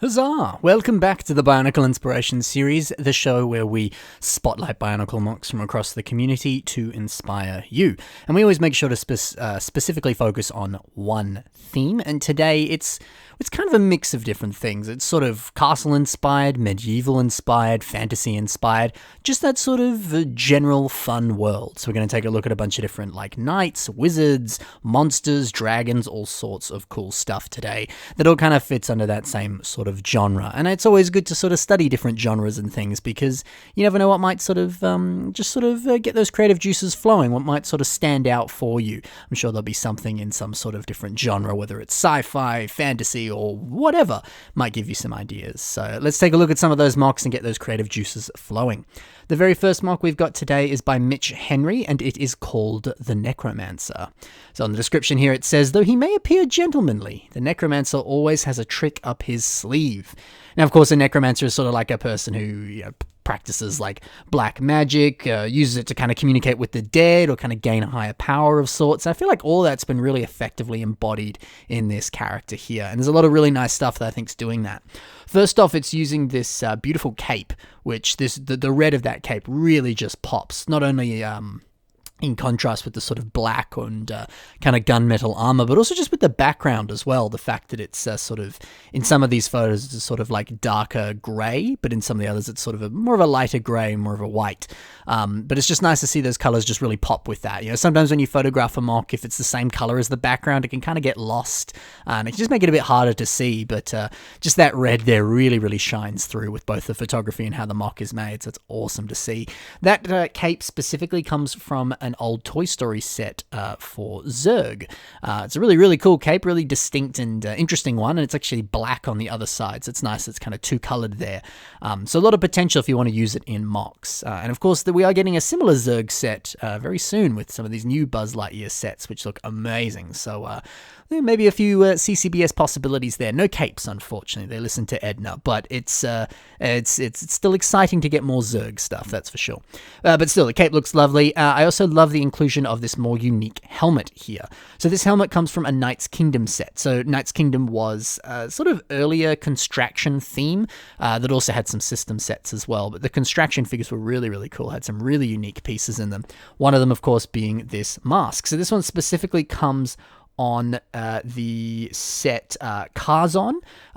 Huzzah! Welcome back to the Bionicle Inspiration Series, the show where we spotlight Bionicle MOCs from across the community to inspire you. And we always make sure to specifically focus on one theme, and today it's kind of a mix of different things. It's sort of castle-inspired, medieval-inspired, fantasy-inspired, just that sort of general fun world. So we're going to take a look at a bunch of different, like, knights, wizards, monsters, dragons, all sorts of cool stuff today that all kind of fits under that same sort of genre. And it's always good to sort of study different genres and things, because you never know what might sort of get those creative juices flowing, what might sort of stand out for you. I'm sure there'll be something in some sort of different genre, whether it's sci-fi, fantasy, or whatever, might give you some ideas. So let's take a look at some of those MOCs and get those creative juices flowing. The very first MOC we've got today is by Mitch Henry, and it is called the Necromancer. So in the description here it says, though he may appear gentlemanly, the Necromancer always has a trick up his sleeve. Now, of course, a Necromancer is sort of like a person who, practices like black magic, uses it to kind of communicate with the dead or kind of gain a higher power of sorts. I feel like all that's been really effectively embodied in this character here, and there's a lot of really nice stuff that I think's doing that. First off, it's using this beautiful cape, which the red of that cape really just pops. Not only in contrast with the sort of black and kind of gunmetal armor, but also just with the background as well. The fact that it's sort of, in some of these photos, it's sort of like darker grey, but in some of the others, it's sort of more of a lighter grey, more of a white. But it's just nice to see those colors just really pop with that. Sometimes when you photograph a MOC, if it's the same color as the background, it can kind of get lost, and it can just make it a bit harder to see. But just that red there really, really shines through with both the photography and how the MOC is made. So it's awesome to see. That cape specifically comes from an old Toy Story set for Zurg. It's a really, really cool cape, really distinct and interesting one, and it's actually black on the other side, so it's nice. It's kind of two-colored there. So a lot of potential if you want to use it in MOCs. And of course, we are getting a similar Zurg set very soon with some of these new Buzz Lightyear sets, which look amazing. So maybe a few CCBS possibilities there. No capes, unfortunately. They listen to Edna, but it's still exciting to get more Zurg stuff, that's for sure. But still, the cape looks lovely. I also love the inclusion of this more unique helmet here. So this helmet comes from a Knights Kingdom set. So Knights Kingdom was a sort of earlier Constraction theme that also had some system sets as well. But the Constraction figures were really, really cool, had some really unique pieces in them. One of them, of course, being this mask. So this one specifically comes on the set Karzon.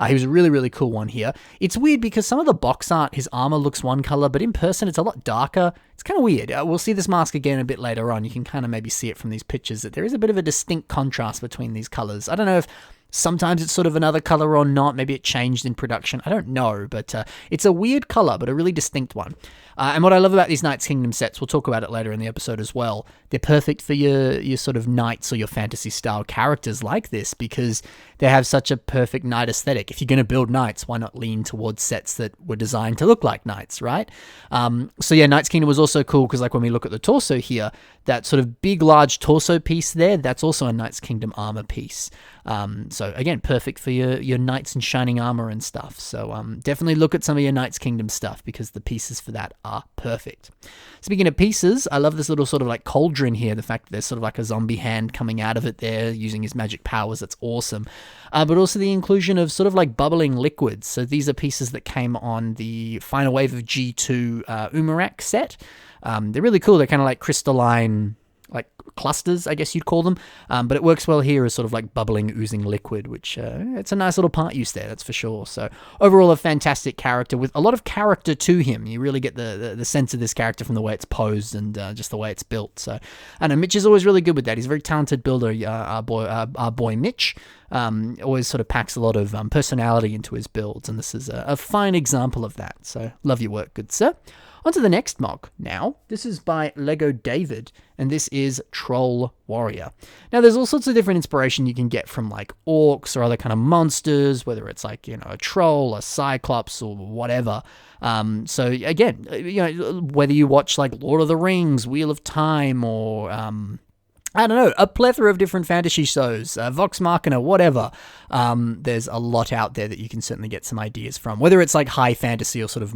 He was a really, really cool one here. It's weird because some of the box art, his armor looks one color, but in person it's a lot darker. It's kind of weird. We'll see this mask again a bit later on. You can kind of maybe see it from these pictures that there is a bit of a distinct contrast between these colors. I don't know if sometimes it's sort of another color or not. Maybe it changed in production. I don't know, but it's a weird color, but a really distinct one. And what I love about these Knights Kingdom sets, we'll talk about it later in the episode as well, they're perfect for your sort of knights or your fantasy-style characters like this, because they have such a perfect knight aesthetic. If you're going to build knights, why not lean towards sets that were designed to look like knights, right? So yeah, Knights Kingdom was also cool, because like when we look at the torso here, that sort of big, large torso piece there, that's also a Knights Kingdom armor piece. So again, perfect for your knights in shining armor and stuff. So definitely look at some of your Knights Kingdom stuff, because the pieces for that are perfect. Speaking of pieces, I love this little sort of like cauldron here. The fact that there's sort of like a zombie hand coming out of it there using his magic powers, that's awesome. But also the inclusion of sort of like bubbling liquids. So these are pieces that came on the final wave of G2 Umarak set. They're really cool. They're kind of like crystalline, like clusters, I guess you'd call them. But it works well here as sort of like bubbling, oozing liquid, which it's a nice little part use there, that's for sure. So overall, a fantastic character with a lot of character to him. You really get the sense of this character from the way it's posed and just the way it's built. So I know Mitch is always really good with that. He's a very talented builder, our boy Mitch. Always sort of packs a lot of personality into his builds, and this is a fine example of that. So love your work, good sir. On to the next MOC now. This is by Lego David, and this is Troll Warrior. Now, there's all sorts of different inspiration you can get from like orcs or other kind of monsters, whether it's like, a troll, a cyclops, or whatever. So again, whether you watch like Lord of the Rings, Wheel of Time, or I don't know, a plethora of different fantasy shows, Vox Machina, whatever. There's a lot out there that you can certainly get some ideas from, whether it's like high fantasy or sort of,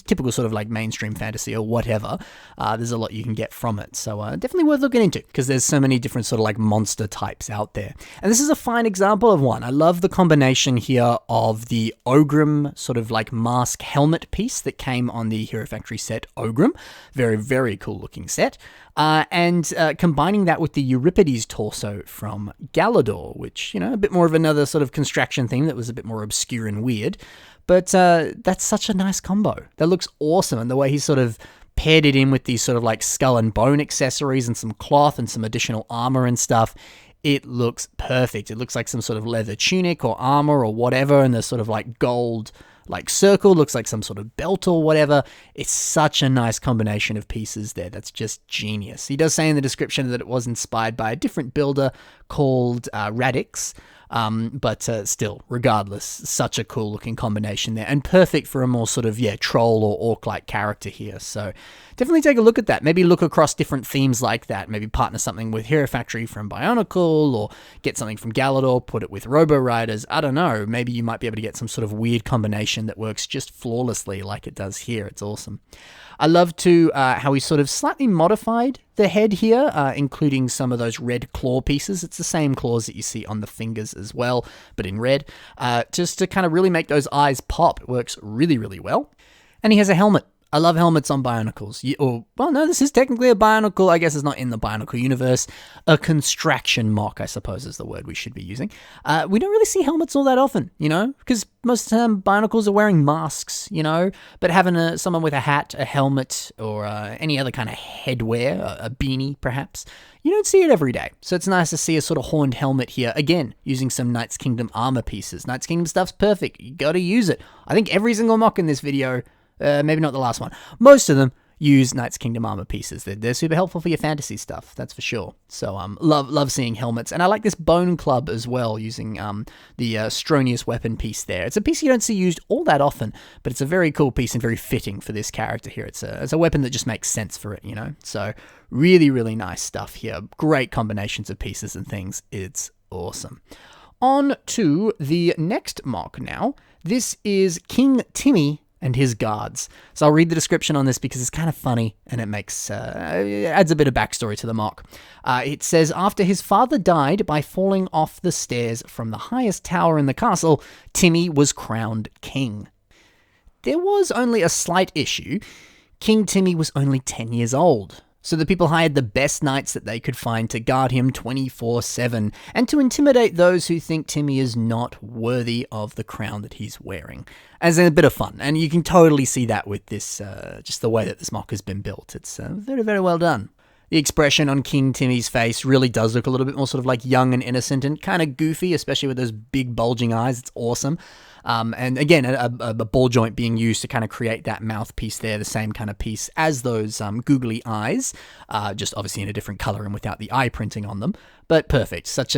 typical sort of like mainstream fantasy or whatever. There's a lot you can get from it. So definitely worth looking into, because there's so many different sort of like monster types out there. And this is a fine example of one. I love the combination here of the Ogrim sort of like mask helmet piece that came on the Hero Factory set Ogrim. Very, very cool looking set. And combining that with the Euripides torso from Galador, which, a bit more of another sort of construction theme that was a bit more obscure and weird. But that's such a nice combo. That looks awesome. And the way he sort of paired it in with these sort of like skull and bone accessories and some cloth and some additional armor and stuff, it looks perfect. It looks like some sort of leather tunic or armor or whatever, and the sort of like gold like circle looks like some sort of belt or whatever. It's such a nice combination of pieces there. That's just genius. He does say in the description that it was inspired by a different builder called Radix. But still, regardless, such a cool looking combination there, and perfect for a more sort of, troll or orc-like character here. So definitely take a look at that. Maybe look across different themes like that. Maybe partner something with Hero Factory from Bionicle, or get something from Galador, put it with Robo Riders. I don't know. Maybe you might be able to get some sort of weird combination that works just flawlessly like it does here. It's awesome. I love too how he sort of slightly modified the head here, including some of those red claw pieces. It's the same claws that you see on the fingers as well, but in red, just to kind of really make those eyes pop. It works really, really well. And he has a helmet. I love helmets on Bionicles. This is technically a Bionicle. I guess it's not in the Bionicle universe. A Constraction MOC, I suppose, is the word we should be using. We don't really see helmets all that often, because most of the time Bionicles are wearing masks, but having someone with a hat, a helmet, or any other kind of headwear, a beanie perhaps, you don't see it every day. So it's nice to see a sort of horned helmet here, again, using some Knights Kingdom armor pieces. Knights Kingdom stuff's perfect. You gotta use it. I think every single MOC in this video, maybe not the last one, most of them use Knights Kingdom armor pieces. They're super helpful for your fantasy stuff, that's for sure. So love seeing helmets. And I like this bone club as well, using the Stronius weapon piece there. It's a piece you don't see used all that often, but it's a very cool piece and very fitting for this character here. It's a weapon that just makes sense for it, So really, really nice stuff here. Great combinations of pieces and things. It's awesome. On to the next MOC now. This is King Timmy and his guards. So I'll read the description on this because it's kind of funny, and it makes it adds a bit of backstory to the MOC. It says, after his father died by falling off the stairs from the highest tower in the castle, Timmy was crowned king. There was only a slight issue. King Timmy was only 10 years old. So the people hired the best knights that they could find to guard him 24/7 and to intimidate those who think Timmy is not worthy of the crown that he's wearing. As a bit of fun, and you can totally see that with this, just the way that this MOC has been built. It's very, very well done. The expression on King Timmy's face really does look a little bit more sort of like young and innocent and kind of goofy, especially with those big bulging eyes. It's awesome. And again, a ball joint being used to kind of create that mouthpiece there, the same kind of piece as those googly eyes, just obviously in a different color and without the eye printing on them. But perfect. Such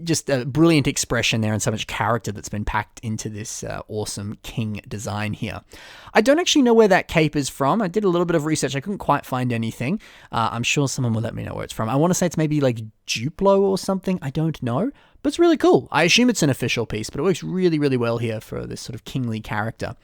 just a brilliant expression there, and so much character that's been packed into this awesome king design here. I don't actually know where that cape is from. I did a little bit of research. I couldn't quite find anything. I'm sure someone will let me know where it's from. I want to say it's maybe like Duplo or something. I don't know. But it's really cool. I assume it's an official piece, but it works really, really well here for this sort of kingly character.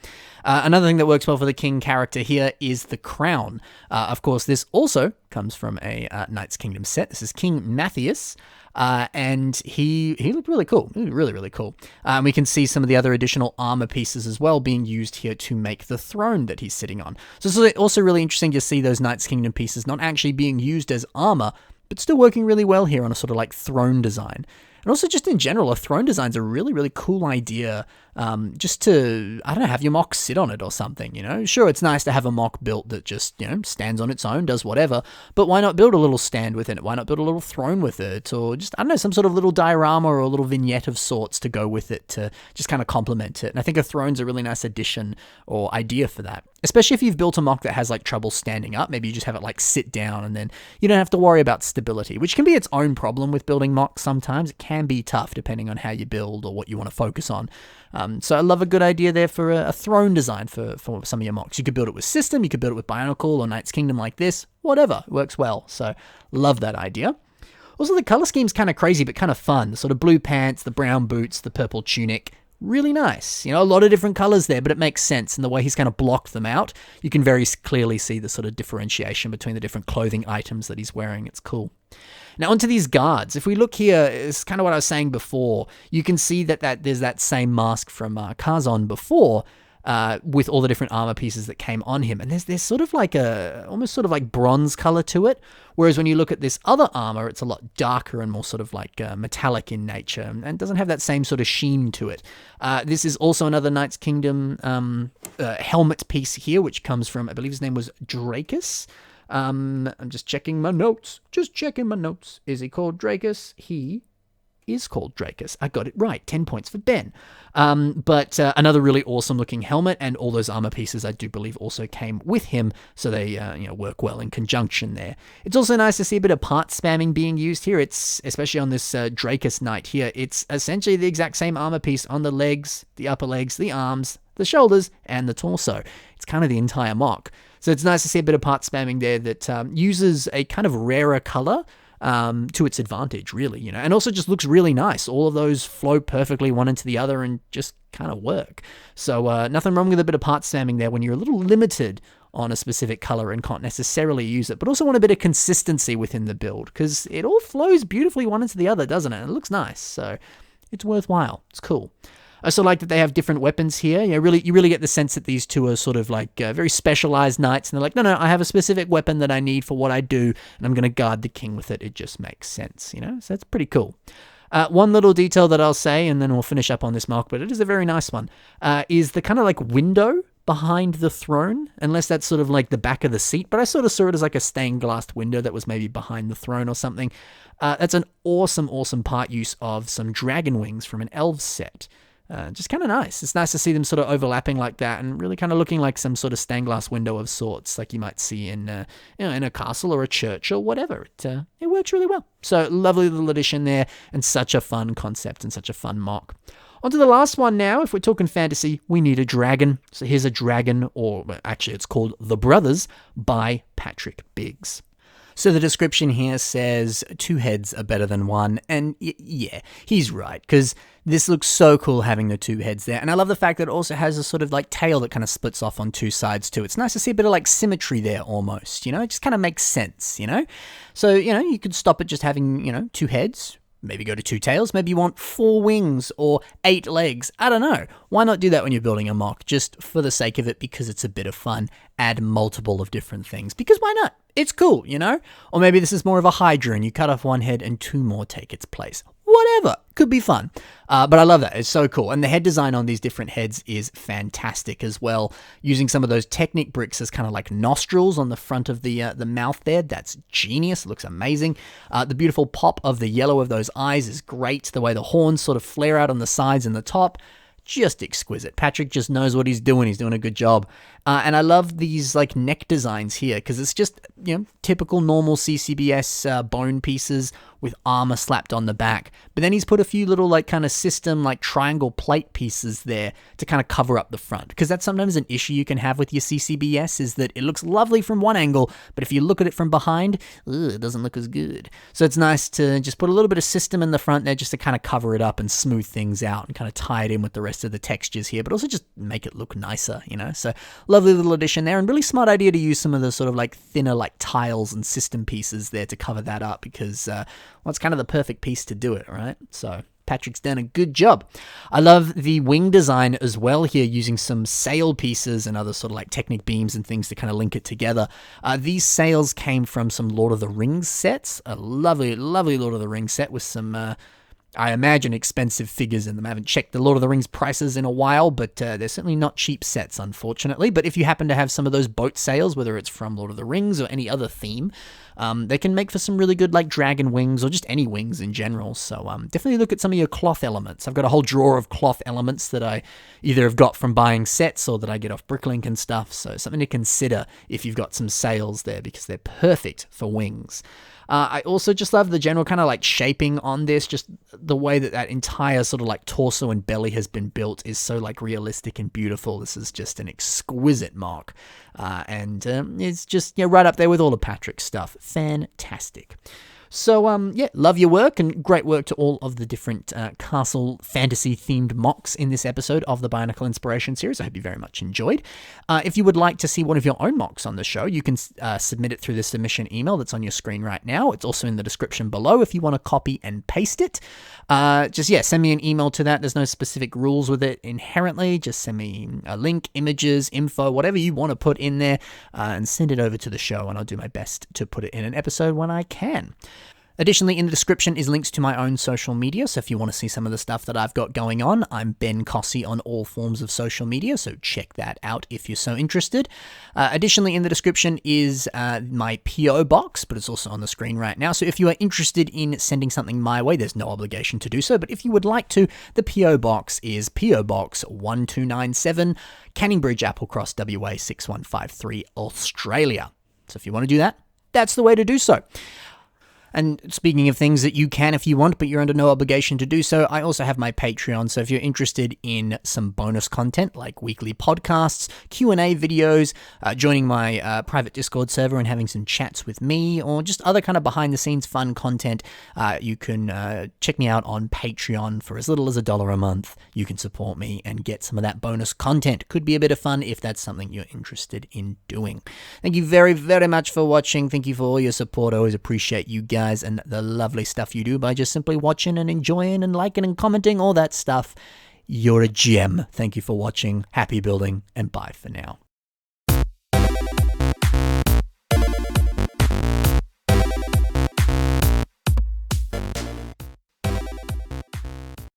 Another thing that works well for the king character here is the crown. Of course, this also comes from a Knights Kingdom set. This is King Matthias, and he looked really cool. Really, really cool. We can see some of the other additional armor pieces as well being used here to make the throne that he's sitting on. So it's also really interesting to see those Knights Kingdom pieces not actually being used as armor, but still working really well here on a sort of like throne design. And also just in general, a throne design's a really, really cool idea, just to, I don't know, have your MOC sit on it or something, Sure, it's nice to have a MOC built that just, stands on its own, does whatever, but why not build a little stand within it? Why not build a little throne with it? Or just, I don't know, some sort of little diorama or a little vignette of sorts to go with it to just kind of complement it. And I think a throne's a really nice addition or idea for that. Especially if you've built a MOC that has like trouble standing up, maybe you just have it like sit down and then you don't have to worry about stability, which can be its own problem with building MOCs sometimes. It can can be tough depending on how you build or what you want to focus on. So I love a good idea there for a throne design for some of your mocks. You could build it with System, you could build it with Bionicle or Knight's Kingdom like this, whatever, it works well. So love that idea. Also, the color scheme's kind of crazy, but kind of fun. The sort of blue pants, the brown boots, the purple tunic. Really nice. You know, a lot of different colors there, but it makes sense. And the way he's kind of blocked them out, you can very clearly see the sort of differentiation between the different clothing items that he's wearing. It's cool. Now, onto these guards. If we look here, it's kind of what I was saying before. You can see that there's that same mask from Kazon before, with all the different armor pieces that came on him. And there's sort of like almost sort of like bronze color to it. Whereas when you look at this other armor, it's a lot darker and more sort of like metallic in nature and doesn't have that same sort of sheen to it. This is also another Knight's Kingdom helmet piece here, which comes from, I believe his name was Dracus. I'm just checking my notes. Is he called Dracus? He is called Dracus. I got it right. 10 points for Ben. But another really awesome looking helmet, and all those armor pieces I do believe also came with him, so they work well in conjunction there. It's also nice to see a bit of part spamming being used here. It's especially on this Dracus Knight here. It's essentially the exact same armor piece on the legs, the upper legs, the arms, the shoulders, and the torso. It's kind of the entire mock. So it's nice to see a bit of part spamming there that uses a kind of rarer color to its advantage, really, and also just looks really nice. All of those flow perfectly one into the other and just kind of work. So nothing wrong with a bit of part spamming there when you're a little limited on a specific color and can't necessarily use it, but also want a bit of consistency within the build, because it all flows beautifully one into the other, doesn't it? It looks nice, so it's worthwhile. It's cool. I also like that they have different weapons here. You really get the sense that these two are sort of like very specialized knights, and they're like, no, I have a specific weapon that I need for what I do, and I'm going to guard the king with it. It just makes sense, So that's pretty cool. One little detail that I'll say, and then we'll finish up on this mock, but it is a very nice one, is the kind of like window behind the throne, unless that's sort of like the back of the seat, but I sort of saw it as like a stained glass window that was maybe behind the throne or something. That's an awesome part use of some dragon wings from an elves set. Just kind of nice. It's nice to see them sort of overlapping like that and really kind of looking like some sort of stained glass window of sorts, like you might see in a castle or a church or whatever. It works really well. So lovely little addition there, and such a fun concept and such a fun mock. On to the last one now. If we're talking fantasy, we need a dragon. So here's a dragon, or actually it's called The Brothers by Patrick Biggs. So the description here says 2 heads are better than 1, and yeah, he's right, because this looks so cool having the 2 heads there, and I love the fact that it also has a sort of like tail that kind of splits off on 2 sides too. It's nice to see a bit of like symmetry there almost, it just kind of makes sense, So, you could stop at just having, 2 heads, maybe go to 2 tails, maybe you want 4 wings or 8 legs, I don't know. Why not do that when you're building a mock, just for the sake of it, because it's a bit of fun, add multiple of different things, because why not? It's cool, Or maybe this is more of a Hydra and you cut off 1 head and 2 more take its place. Whatever, could be fun. But I love that, it's so cool. And the head design on these different heads is fantastic as well. Using some of those Technic bricks as kind of like nostrils on the front of the mouth there, that's genius, it looks amazing. The beautiful pop of the yellow of those eyes is great. The way the horns sort of flare out on the sides and the top, just exquisite. Patrick just knows what he's doing a good job. And I love these like neck designs here, because it's just, typical normal CCBS bone pieces with armor slapped on the back. But then he's put a few little like kind of system like triangle plate pieces there to kind of cover up the front, because that's sometimes an issue you can have with your CCBS, is that it looks lovely from one angle, but if you look at it from behind, it doesn't look as good. So it's nice to just put a little bit of system in the front there just to kind of cover it up and smooth things out and kind of tie it in with the rest of the textures here, but also just make it look nicer, So lovely little addition there, and really smart idea to use some of the sort of like thinner like tiles and system pieces there to cover that up, because it's kind of the perfect piece to do it, right? So Patrick's done a good job. I love the wing design as well here, using some sail pieces and other sort of like Technic beams and things to kind of link it together. These sails came from some Lord of the Rings sets, a lovely Lord of the Rings set with some I imagine expensive figures in them. I haven't checked the Lord of the Rings prices in a while, but they're certainly not cheap sets, unfortunately. But if you happen to have some of those boat sails, whether it's from Lord of the Rings or any other theme, they can make for some really good like dragon wings or just any wings in general. So definitely look at some of your cloth elements. I've got a whole drawer of cloth elements that I either have got from buying sets or that I get off Bricklink and stuff. So something to consider if you've got some sails there, because they're perfect for wings. I also just love the general kind of like shaping on this, just the way that entire sort of like torso and belly has been built is so like realistic and beautiful. This is just an exquisite mock. And it's just right up there with all of Patrick's stuff. Fantastic. So, yeah, love your work, and great work to all of the different castle fantasy-themed mocks in this episode of the Bionicle Inspiration series. I hope you very much enjoyed. If you would like to see one of your own mocks on the show, you can submit it through the submission email that's on your screen right now. It's also in the description below if you want to copy and paste it. Send me an email to that. There's no specific rules with it inherently. Just send me a link, images, info, whatever you want to put in there, and send it over to the show, and I'll do my best to put it in an episode when I can. Additionally, in the description is links to my own social media, so if you want to see some of the stuff that I've got going on, I'm Ben Cossy on all forms of social media, so check that out if you're so interested. Additionally, in the description is my P.O. box, but it's also on the screen right now, so if you are interested in sending something my way, there's no obligation to do so, but if you would like to, the P.O. box is P.O. Box 1297, Canning Bridge, Applecross, WA 6153, Australia. So if you want to do that, that's the way to do so. And speaking of things that you can if you want, but you're under no obligation to do so, I also have my Patreon, so if you're interested in some bonus content like weekly podcasts, Q&A videos, joining my private Discord server and having some chats with me, or just other kind of behind-the-scenes fun content, you can check me out on Patreon for as little as $1 a month. You can support me and get some of that bonus content. Could be a bit of fun if that's something you're interested in doing. Thank you very, very much for watching. Thank you for all your support. I always appreciate you guys and the lovely stuff you do by just simply watching and enjoying and liking and commenting, all that stuff. You're a gem. Thank you for watching. Happy building, and bye for now.